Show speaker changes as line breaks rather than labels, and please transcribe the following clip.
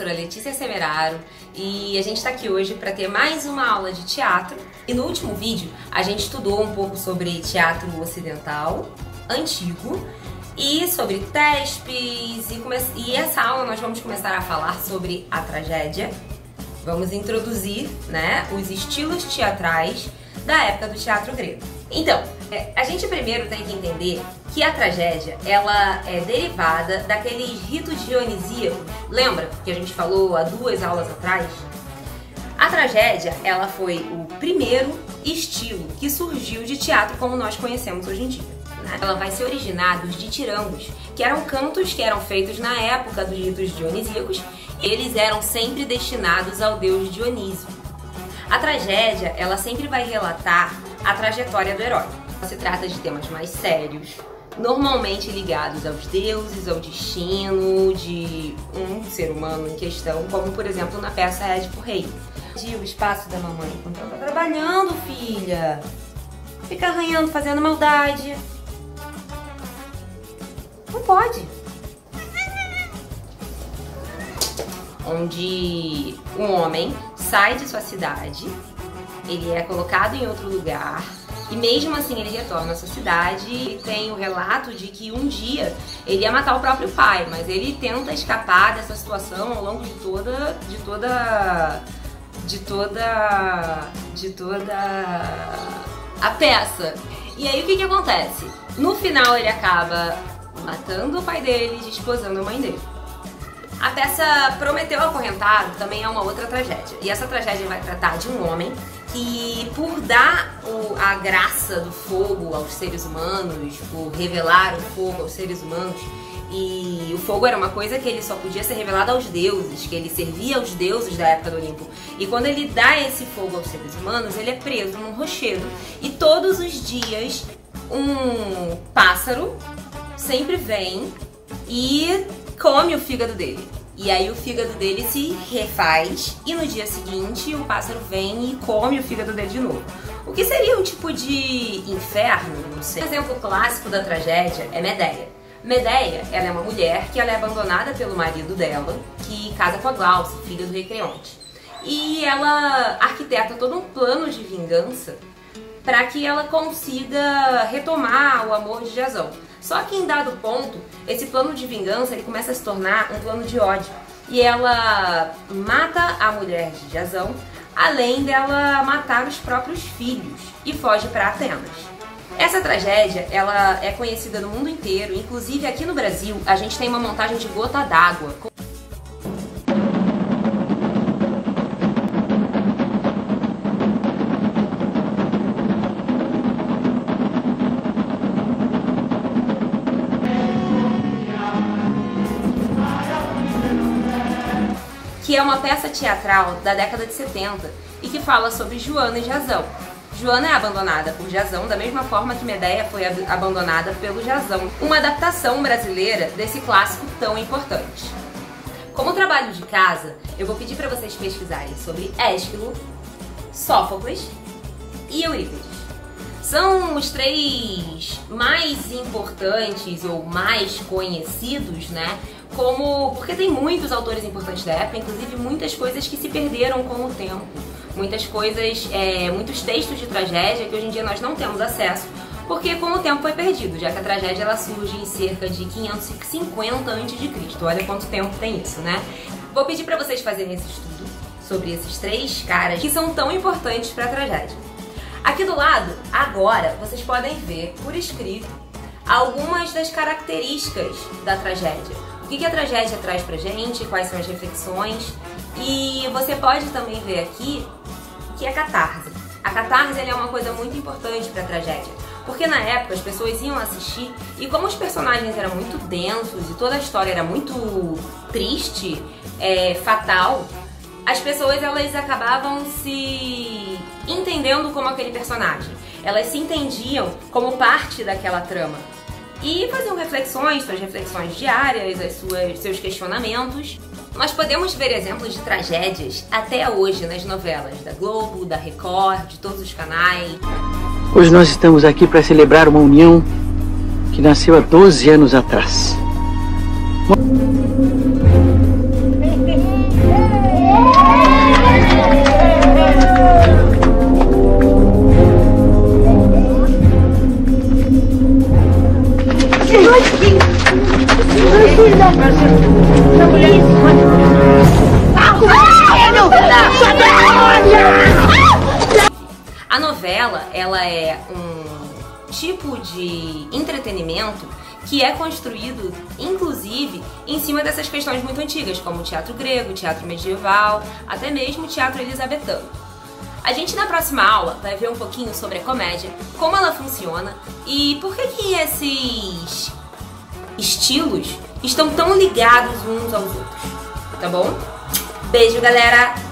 professora Letícia Semeraro e a gente está aqui hoje para ter mais uma aula de teatro. E no último vídeo a gente estudou um pouco sobre teatro ocidental, antigo, e sobre TESPs, e essa aula nós vamos começar a falar sobre a tragédia. Vamos introduzir, né, os estilos teatrais da época do teatro grego. Então, a gente primeiro tem que entender que a tragédia, ela é derivada daqueles ritos dionisíacos. Lembra que a gente falou há 2 aulas atrás? A tragédia, ela foi o primeiro estilo que surgiu de teatro como nós conhecemos hoje em dia, né? Ela vai se originar dos ditirambos, que eram cantos que eram feitos na época dos ritos dionisíacos. Eles eram sempre destinados ao deus Dionísio. A tragédia, ela sempre vai relatar a trajetória do herói. Se trata de temas mais sérios, normalmente ligados aos deuses, ao destino de um ser humano em questão, como por exemplo na peça Édipo Rei. O espaço da mamãe enquanto ela tá trabalhando, filha. Fica arranhando, fazendo maldade. Não pode. Onde um homem sai de sua cidade, ele é colocado em outro lugar e mesmo assim ele retorna à sua cidade e tem o relato de que um dia ele ia matar o próprio pai, mas ele tenta escapar dessa situação ao longo de toda a peça. E aí o que acontece? No final ele acaba matando o pai dele e desposando a mãe dele. A peça Prometeu Acorrentado também é uma outra tragédia. E essa tragédia vai tratar de um homem que, por dar a graça do fogo aos seres humanos, por revelar o fogo aos seres humanos, e o fogo era uma coisa que ele só podia ser revelado aos deuses, que ele servia aos deuses da época do Olimpo. E quando ele dá esse fogo aos seres humanos, ele é preso num rochedo. E todos os dias um pássaro sempre vem e come o fígado dele. E aí o fígado dele se refaz e no dia seguinte o pássaro vem e come o fígado dele de novo. O que seria um tipo de inferno? Não sei. Um exemplo clássico da tragédia é Medeia. Medeia, ela é uma mulher que ela é abandonada pelo marido dela, que casa com a Glauce, filha do rei Creonte. E ela arquiteta todo um plano de vingança para que ela consiga retomar o amor de Jasão. Só que em dado ponto, esse plano de vingança ele começa a se tornar um plano de ódio. E ela mata a mulher de Jasão, além dela matar os próprios filhos, e foge para Atenas. Essa tragédia ela é conhecida no mundo inteiro, inclusive aqui no Brasil a gente tem uma montagem de Gota d'Água. Que é uma peça teatral da década de 70 e que fala sobre Joana e Jasão. Joana é abandonada por Jasão da mesma forma que Medeia foi abandonada pelo Jasão. Uma adaptação brasileira desse clássico tão importante. Como trabalho de casa, eu vou pedir para vocês pesquisarem sobre Ésquilo, Sófocles e Eurípides. São os 3 mais importantes ou mais conhecidos, né? Porque tem muitos autores importantes da época, inclusive muitas coisas que se perderam com o tempo. Muitas coisas, muitos textos de tragédia que hoje em dia nós não temos acesso, porque com o tempo foi perdido, já que a tragédia ela surge em cerca de 550 a.C. Olha quanto tempo tem isso, né? Vou pedir para vocês fazerem esse estudo sobre esses 3 caras que são tão importantes para a tragédia. Aqui do lado, agora, vocês podem ver por escrito algumas das características da tragédia. O que a tragédia traz pra gente, quais são as reflexões. E você pode também ver aqui o que é catarse. A catarse é uma coisa muito importante para a tragédia, porque na época as pessoas iam assistir e como os personagens eram muito densos e toda a história era muito triste, fatal, as pessoas elas acabavam se entendendo como aquele personagem. Elas se entendiam como parte daquela trama. E faziam reflexões, suas reflexões diárias, seus questionamentos. Nós podemos ver exemplos de tragédias até hoje nas novelas da Globo, da Record, de todos os canais.
Hoje nós estamos aqui para celebrar uma união que nasceu há 12 anos atrás.
A novela, ela é um tipo de entretenimento que é construído, inclusive, em cima dessas questões muito antigas, como o teatro grego, o teatro medieval, até mesmo o teatro elisabetano. A gente na próxima aula vai ver um pouquinho sobre a comédia, como ela funciona e por que esses estilos estão tão ligados uns aos outros, tá bom? Beijo, galera!